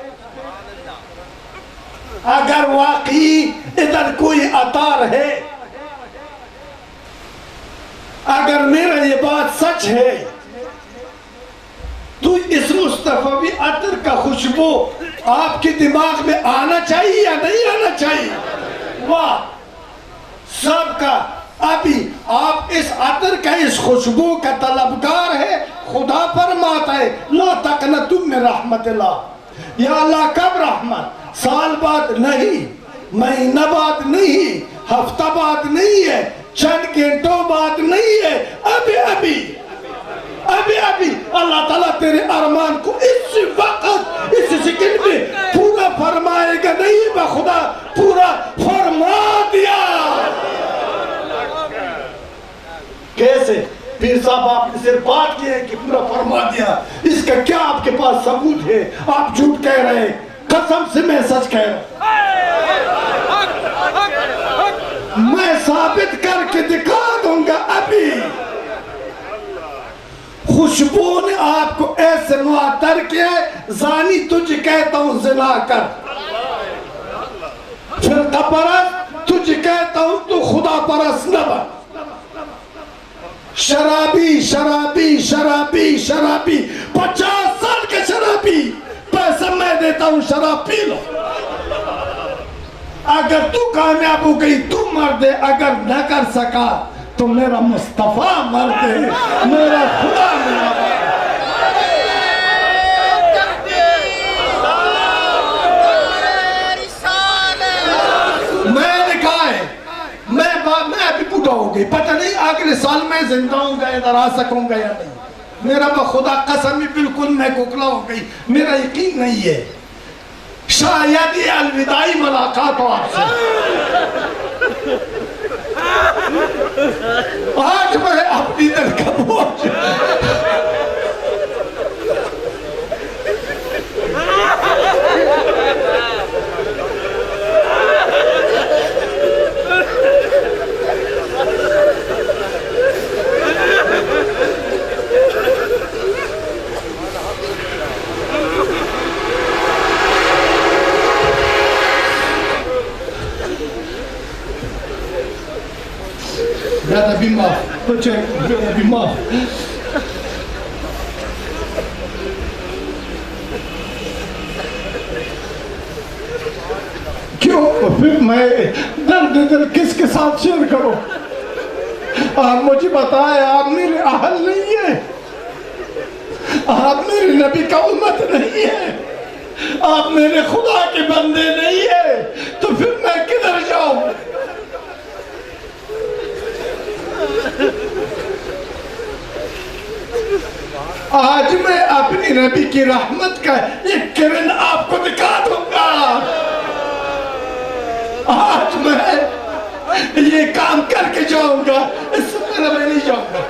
Speaker 3: اگر واقعی ادھر کوئی عطار ہے، اگر میرا یہ بات سچ ہے، تو اس مصطفی عطر کا خوشبو آپ کے دماغ میں آنا چاہیے یا نہیں آنا چاہیے؟ واہ، سب کا ابھی آپ اس عطر کا، اس خوشبو کا طلبگار ہے۔ خدا فرماتا ہے لا تقنطوا من رحمت اللہ، یا اللہ کب رحمت؟ سال بعد نہیں، مہینہ بعد نہیں، ہفتہ بعد نہیں ہے، چند گھنٹوں بعد نہیں ہے، ابھی اللہ تعالیٰ تیرے ارمان کو اس وقت اس سیکنڈ میں پورا فرمائے گا، نہیں بخدا پورا فرما دیا۔ کیسے؟ پیر صاحب آپ نے صرف بات کی ہے کہ پورا فرما دیا، اس کا کیا آپ کے پاس ثبوت ہے؟ آپ جھوٹ کہہ رہے ہیں، قسم سے میں سچ کہہ رہا ہوں، میں ثابت کر کے دکھا دوں گا۔ ابھی خوشبو نے آپ کو ایسے معطر کیا ہے، زانی تجھے کہتا ہوں زنا کر، فرقہ پرست، تجھے کہتا ہوں تو خدا پرست نہ بن۔ شرابی شرابی شرابی شرابی، 50 سال کے شرابی، پیسہ میں دیتا ہوں، شراب پی لو۔ اگر تو کامیاب ہو گئی تو مر دے، اگر نہ کر سکا تو میرا مصطفیٰ مر دے، میرا خدا میرا مر۔ میں نے کہا ہے میں ابھی بوڑھا ہو گئی، پتہ نہیں اگلے سال میں زندہ ہوں گا ادھر آ سکوں گا یا نہیں۔ میرا بخدا قسم بالکل میں کوکلا ہو گئی، میرا یقین نہیں ہے، شاید یہ الوداعی ملاقات ہو آپ سے۔ آج میں اپنی دل کا بوجھ Rada bir maf, bıçak, bir maf. کیوں پھر میں درد دل کس کے ساتھ شیئر کروں؟ آپ مجھے بتائیں، آپ میرے اہل نہیں ہیں، آپ میرے نبی کا امت نہیں ہے، آپ میرے خدا کے بندے نہیں ہیں، تو پھر میں کدھر جاؤں؟ آج میں اپنی نبی کی رحمت کا ایک کرن آپ کو دکھا دوں گا۔ آج میں یہ کام کر کے جاؤں گا، اس سے پہلے میں نہیں جاؤں گا۔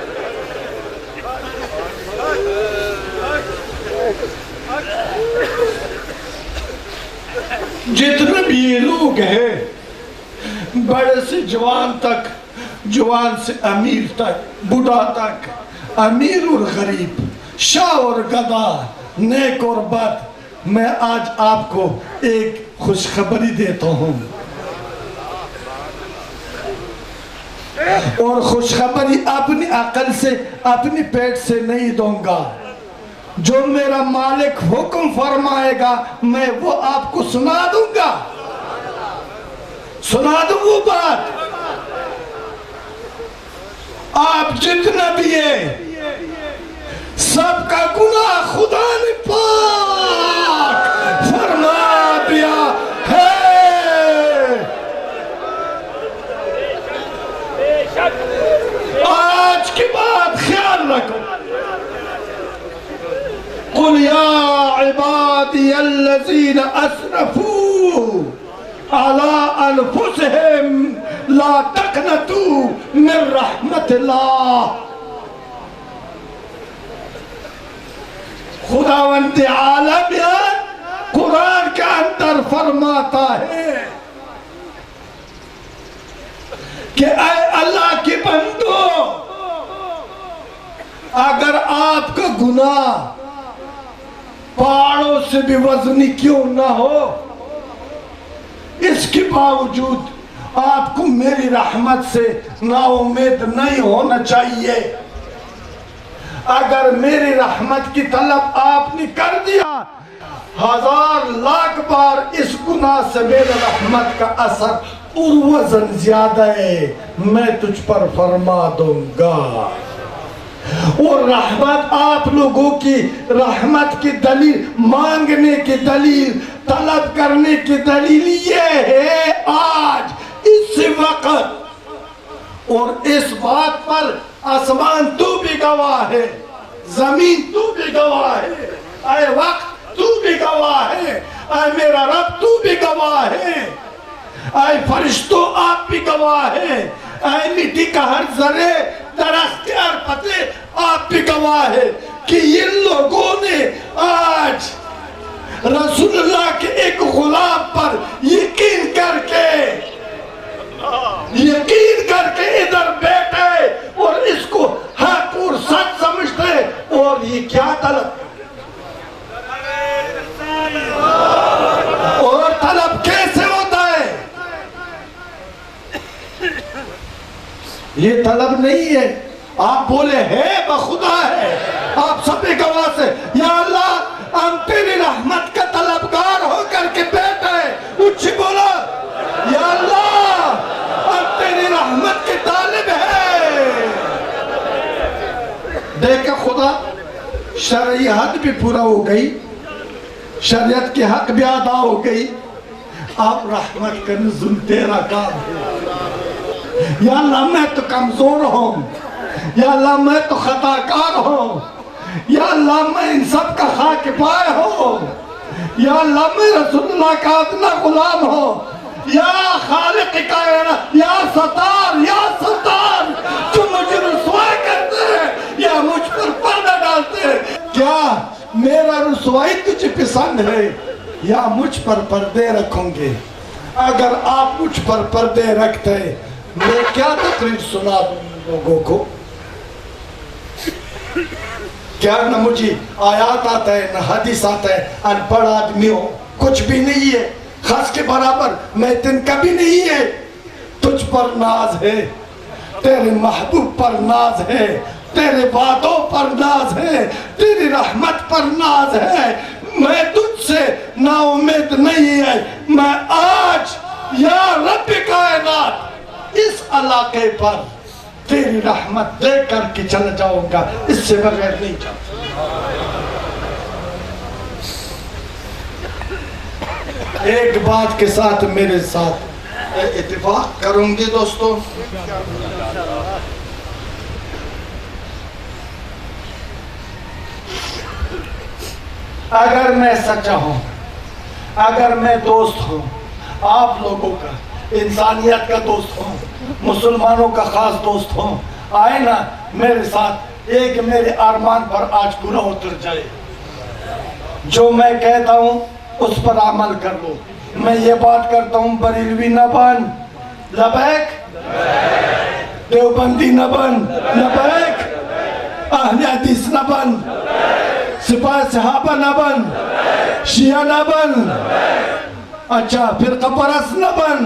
Speaker 3: جتنے بھی یہ لوگ ہیں، بڑے سے جوان تک، جوان سے امیر تک، بوڑھا تک، امیر اور غریب، شاہ اور گدا، نیک اور بد، میں آج آپ کو ایک خوشخبری دیتا ہوں، اور خوشخبری اپنی عقل سے، اپنی پیٹ سے نہیں دوں گا، جو میرا مالک حکم فرمائے گا میں وہ آپ کو سنا دوں گا، سنا دوں وہ بات۔ آپ جتنا بھی ہے سب کا گناہ خدا نے پاک فرما دیا ہے۔ آج کی بات خیال رکھو، قُلْ يَا عِبَادِيَ الَّذِينَ أَسْرَفُوا عَلَىٰ أَنفُسِهِمْ لَا تَقْنَطُوا مِن رَحْمَتِ اللَّهِ۔ خداوند عالم قرآن کے اندر فرماتا ہے کہ اے اللہ کے بندو، اگر آپ کا گناہ پہاڑوں سے بھی وزنی کیوں نہ ہو، اس کے باوجود آپ کو میری رحمت سے نا امید نہیں ہونا چاہیے۔ اگر میری رحمت کی طلب آپ نے کر دیا، 1000 لاکھ بار اس گناہ سے میرے رحمت کا اثر اور وزن زیادہ ہے، میں تجھ پر فرما دوں گا۔ اور رحمت آپ لوگوں کی رحمت کی دلیل، مانگنے کی دلیل، طلب کرنے کی دلیل یہ ہے آج اس وقت، اور اس بات پر آسمان تو بھی گواہ ہے، زمین تو بھی گواہ ہے، اے وقت تو بھی گواہ ہے، اے میرا رب تو بھی گواہ ہے، اے فرشتوں آپ بھی گواہ ہے، اے مٹی کا ہر ذرے، درخت کے ہر پتے آپ بھی گواہ ہے کہ ان لوگوں نے آج رسول اللہ کے ایک غلام پر یقین کر کے ادھر بیٹھے اور اس کو حق اور سچ سمجھتے، اور یہ کیا طلب، اور طلب کیسے ہوتا ہے؟ یہ طلب نہیں ہے. آپ بولے ہے بخدا ہے. آپ سب گواہ سے یا اللہ ہم تیری رحمت کا طلبگار ہو کر کے بیٹھے. اچھی بولو یا اللہ ہم تیری رحمت کے طالب ہیں. دیکھا خدا شرعی حد بھی پورا ہو گئی, شریعت کے حق بھی ادا ہو گئی. آپ رحمت کا نزول تیرا کام ہے. یا اللہ میں تو کمزور ہوں, یا اللہ میں تو خطا کار ہوں, یا اللہ میں ان سب کا خاک پائے ہوں, یا اللہ میں رسول اللہ کا ادنا غلام ہوں. یا خالق کائنات, یا ستار, یا ستار, جو مجھے رسوائی کرتے ہیں یا مجھ پر پردہ ڈالتے ہیں. کیا میرا رسوائی تجھے پسند ہے یا مجھ پر پردے رکھوں گے؟ اگر آپ مجھ پر پردے رکھتے میں کیا تقریر سنا دوں لوگوں کو؟ کیا نہ مجھے آیات آتا ہے نہ حدیث آتا ہے. ان پڑھ آدمی ہو, کچھ بھی نہیں ہے, خاص کے برابر میں تن کبھی نہیں ہے. تجھ پر ناز ہے, تیرے محبوب پر ناز ہے, تیرے وعدوں پر ناز ہے, تیری رحمت پر ناز ہے. میں تجھ سے نا امید نہیں ہے. میں آج یا رب کائنات اس علاقے پر تیری رحمت دے کر کے چلا جاؤں گا, اس سے بغیر نہیں جاؤں. ایک بات کے ساتھ میرے ساتھ اتفاق کروں گے دوستو. اگر میں سچا ہوں, اگر میں دوست ہوں, آپ لوگوں کا, انسانیت کا دوست ہوں, مسلمانوں کا خاص دوست ہوں, آئے نا میرے ساتھ ایک میرے ارمان پر آج پورا اتر جائے. جو میں کہتا ہوں اس پر عمل کر لو. میں یہ بات کرتا ہوں بریلوی نہ بن, لبیک, دیوبندی نہ بن, لبیک, اہل حدیث نہ بن, سپاہ صحابہ نہ بن, شیعہ نہ بن, اچھا فرقہ پرست نہ بن.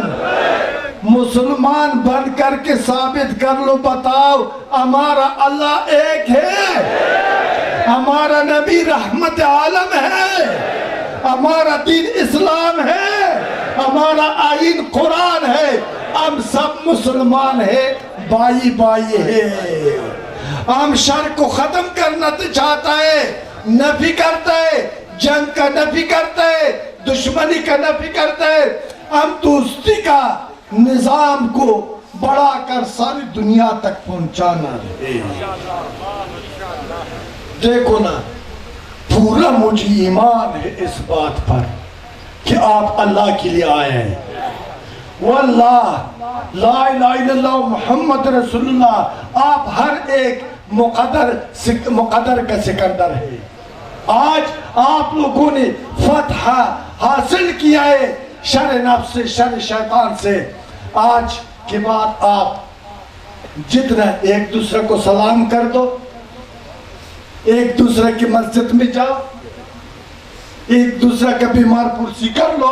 Speaker 3: مسلمان بن کر کے ثابت کر لو, بتاؤ ہمارا اللہ ایک ہے, ہمارا نبی رحمت عالم ہے, ہمارا دین اسلام ہے, ہمارا آئین قرآن ہے. ہم سب مسلمان ہیں, بھائی بھائی ہیں. ہم شر کو ختم کرنا چاہتا ہے, نفی کرتا ہے, جنگ کا نفی کرتا ہے, دشمنی کا نفی کرتا ہے. ہم دوستی کا نظام کو بڑھا کر ساری دنیا تک پہنچانا ہے. دیکھو نا, پورا مجھے ایمان ہے اس بات پر کہ آپ اللہ کے لیے آئے ہیں. واللہ لا الہ الا اللہ محمد رسول اللہ. آپ ہر ایک مقدر کا سکندر ہے. آج آپ لوگوں نے فتح حاصل کیا ہے شر نفس سے, شر شیطان سے. آج کے بعد آپ جتنا ایک دوسرے کو سلام کر دو, ایک دوسرے کی مسجد میں جاؤ, ایک دوسرے کا بیمار پرسی کر لو,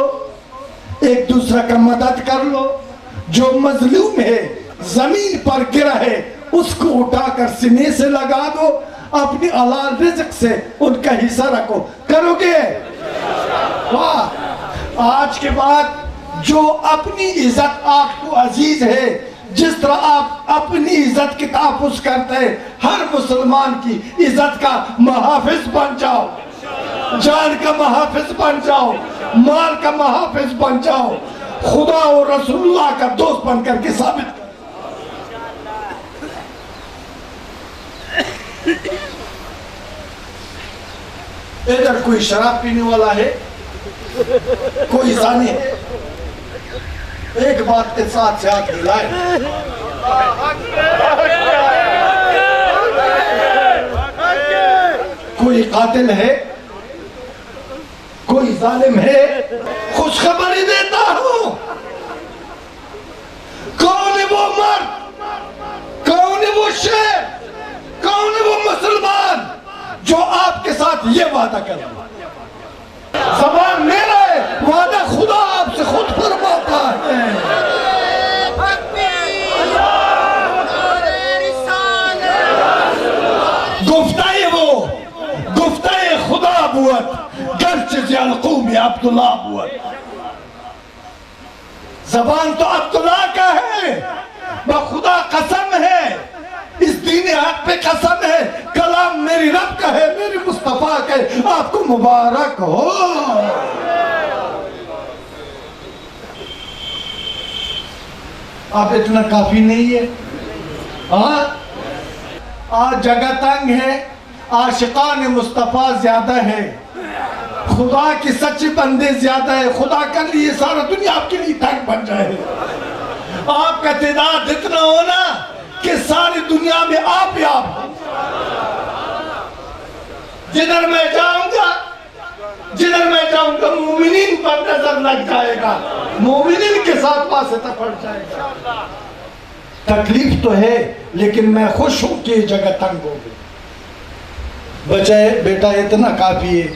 Speaker 3: ایک دوسرے کا مدد کر لو. جو مظلوم ہے, زمین پر گرا ہے, اس کو اٹھا کر سینے سے لگا دو, اپنی حلال رزق سے ان کا حصہ رکھو. کرو گے؟ واہ. آج کے بعد جو اپنی عزت آپ کو عزیز ہے, جس طرح آپ اپنی عزت کی تحفظ کرتے ہیں, ہر مسلمان کی عزت کا محافظ بن جاؤ, جان کا محافظ بن جاؤ, مال کا محافظ بن جاؤ, خدا اور رسول اللہ کا دوست بن کر کے ثابت کر. ادھر کوئی شراب پینے والا ہے, کوئی زانی ہے, ایک بات کے ساتھ سے ہاتھ ہلائے. کوئی قاتل ہے, کوئی ظالم ہے, خوشخبری دیتا ہوں. کون ہے وہ مرد, کون ہے وہ شیر, کون ہے وہ مسلمان جو آپ کے ساتھ یہ وعدہ کرے؟ زبان میرا ہے, وعدہ خدا آپ سے خود فرماتا ہے. عبداللہ ہوا. زبان تو عبداللہ کا ہے، بخدا قسم ہے، اس دین حق پہ قسم ہے، کلام میری رب کا ہے، میری مصطفیٰ کا ہے. آپ کو مبارک ہو. آپ اتنا کافی نہیں ہے؟ آج جگہ تنگ ہے، عاشقان مصطفیٰ زیادہ ہے، خدا کی سچے بندے زیادہ ہے. خدا کر لیے سارا دنیا آپ کے لیے تنگ بن جائے. آپ کا تعداد اتنا ہونا کہ ساری دنیا میں آپ ہی آپ ہو. جدھر میں جاؤں گا مومنین پر نظر لگ جائے گا، مومنین کے ساتھ واسطہ پڑ جائے گا. تکلیف تو ہے لیکن میں خوش ہوں کہ یہ جگہ تنگ ہو گئی. بچے بیٹا اتنا کافی ہے،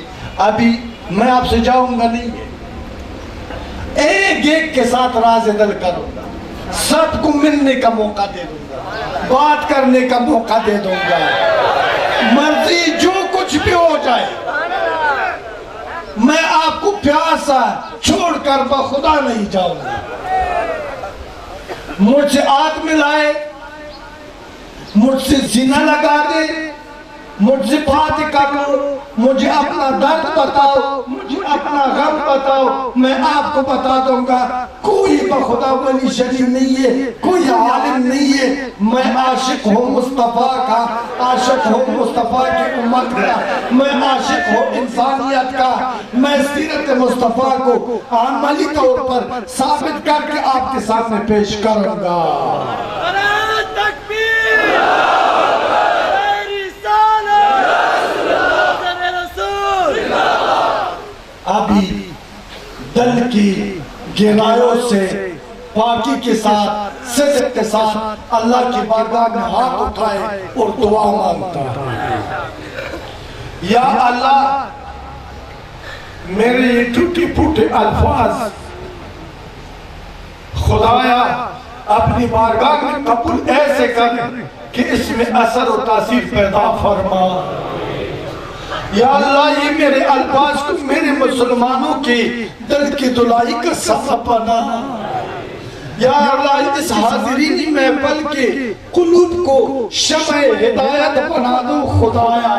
Speaker 3: ابھی میں آپ سے جاؤں گا نہیں ہے. ایک ایک کے ساتھ راز دل کروں گا، سب کو ملنے کا موقع دے دوں گا، بات کرنے کا موقع دے دوں گا. مرضی جو کچھ بھی ہو جائے، میں آپ کو پیاسا چھوڑ کر بخدا نہیں جاؤں گا. مجھ سے ہاتھ ملائے، مجھ سے سینہ لگا دے، مجھ سے بات کرو، مجھے اپنا درد بتاؤ، مجھے اپنا غم بتاؤ، میں آپ کو بتا دوں گا. کوئی بخدا ولی شریف نہیں ہے، کوئی عالم نہیں ہے. میں عاشق ہوں مصطفیٰ کا، عاشق ہوں مصطفیٰ کی امت کا، میں عاشق ہوں انسانیت کا. میں سیرت مصطفیٰ کو عملی طور پر ثابت کر کے آپ کے سامنے پیش کروں گا. ابھی دل کی گہرائیوں سے پاکی کے ساتھ، صدق کے ساتھ اللہ کی بارگاہ میں ہاتھ اٹھائے اور دعا مانگتا ہے. یا اللہ، میرے یہ ٹوٹے پھوٹے الفاظ خدایا اپنی بارگاہ میں قبول ایسے کر کہ اس میں اثر و تاثیر پیدا فرما. یا اللہ، یہ میرے الفاظ کو میرے مسلمانوں کی دل کی دلائی کا سبب بنا. یا اللہ، اس حاضرینی محفل کے قلوب کو شمع ہدایت بنا دو خدایا.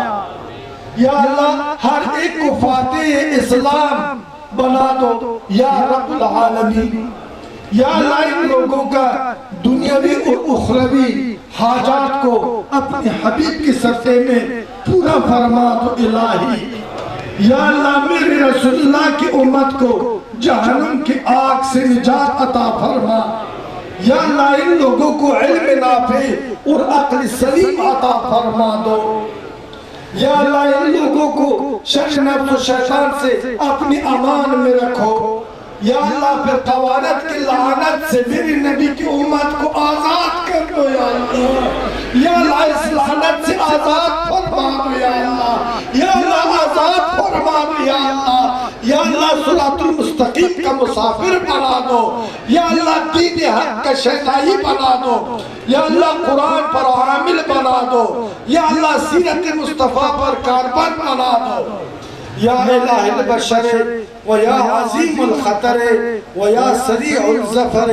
Speaker 3: یا اللہ، ہر ایک کو فاتح اسلام بنا دو یا رب العالمین. یا اللہ، ان لوگوں کا دنیاوی اور اخروی حاجات کو اپنے حبیب کی صفحے میں پورا فرما دو الہی. یا اللہ، میرے رسول اللہ کی امت کو جہنم کی آگ سے نجات عطا فرما. یا اللہ، ان لوگوں کو علم نافع اور عقل سلیم عطا فرما دو. یا اللہ، ان لوگوں کو شر نفس و شیطان سے اپنی امان میں رکھو. یا اللہ، پھر قوارت کی لعنت سے میری نبی کی امت کو آزاد کر دو. یا اللہ، یا اللہ، اس لعنت سے آزاد فرما دو. یا اللہ، یا اللہ، آزاد فرما دو. یا اللہ، یا اللہ، صراط المستقیم کا مسافر بنا دو. یا اللہ، دین حق کا شہدائی بنا دو. یا اللہ، قرآن پر عامل بنا دو. یا اللہ، سیرت مصطفیٰ پر کاربن بنا دو. یا الہ البشر ویا عظیم الخطر ویا سریع الظفر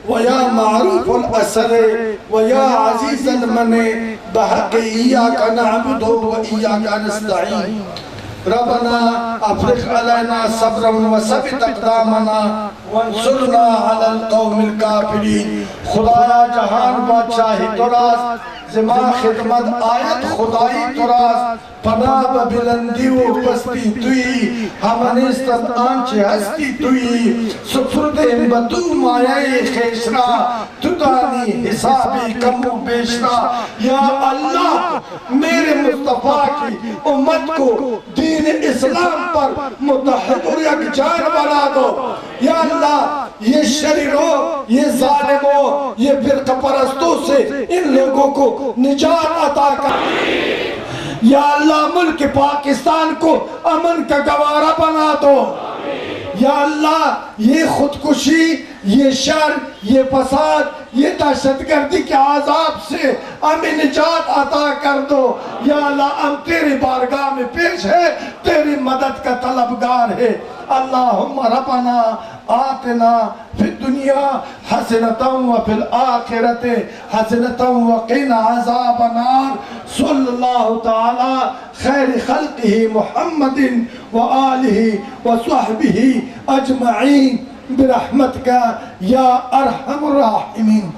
Speaker 3: ویا معروف الاثر ویا عزیز المنع بحق ایاک نعبد و ایاک نستعین. ربنا افرغ علینا صبرا وثبت اقدامنا وانصرنا علی القوم الکافرین. خدایا جہان بادشاہی تراست، زمان خدمت آیت خدائی تراست. پناہ بلندی و پستی توی، ہمانستت آنچ ہستی توی. سفرد بدو مایائی خیشرا، تدانی حسابی کم و بیشرا. یا اللہ، میرے مصطفیٰ کی امت کو دین اسلام پر متحد اور یکجان بنا دو. یا اللہ، یہ شریروں، یہ ظالموں، یہ فرقہ پرستوں سے ان لوگوں کو نجات عطا کر. یا اللہ، ملک پاکستان کو امن کا گوارا بنا دو. یا اللہ، یہ خودکشی، یہ شر، یہ فساد، یہ دہشت گردی کے عذاب سے ہمیں نجات عطا کر دو. یا اللہ، ہم تیری بارگاہ میں پیش ہے، تیری مدد کا طلبگار ہے. اللہم ربنا آتنا فی الدنیا حسنتا وفی الآخرت حسنتا وقنا عذاب النار صلی اللہ تعالی خیر خلقہ محمد وآلہ وصحبہ اجمعین برحمتک یا ارحم الراحمین.